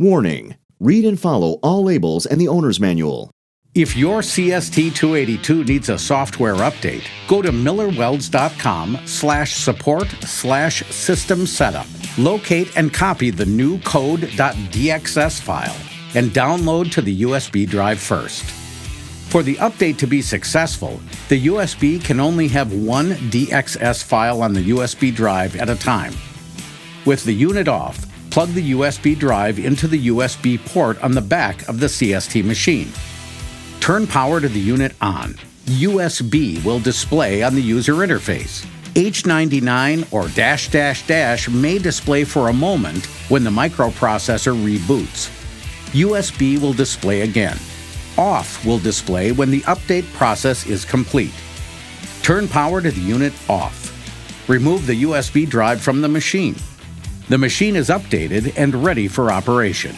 Warning: read and follow all labels and the owner's manual. If your CST-282 needs a software update, go to millerwelds.com/support/system setup. Locate and copy the new code.dxs file and download to the USB drive first. For the update to be successful, the USB can only have one DXS file on the USB drive at a time. With the unit off, plug the USB drive into the USB port on the back of the CST machine. Turn power to the unit on. USB will display on the user interface. H99 or -- may display for a moment when the microprocessor reboots. USB will display again. Off will display when the update process is complete. Turn power to the unit off. Remove the USB drive from the machine. The machine is updated and ready for operation.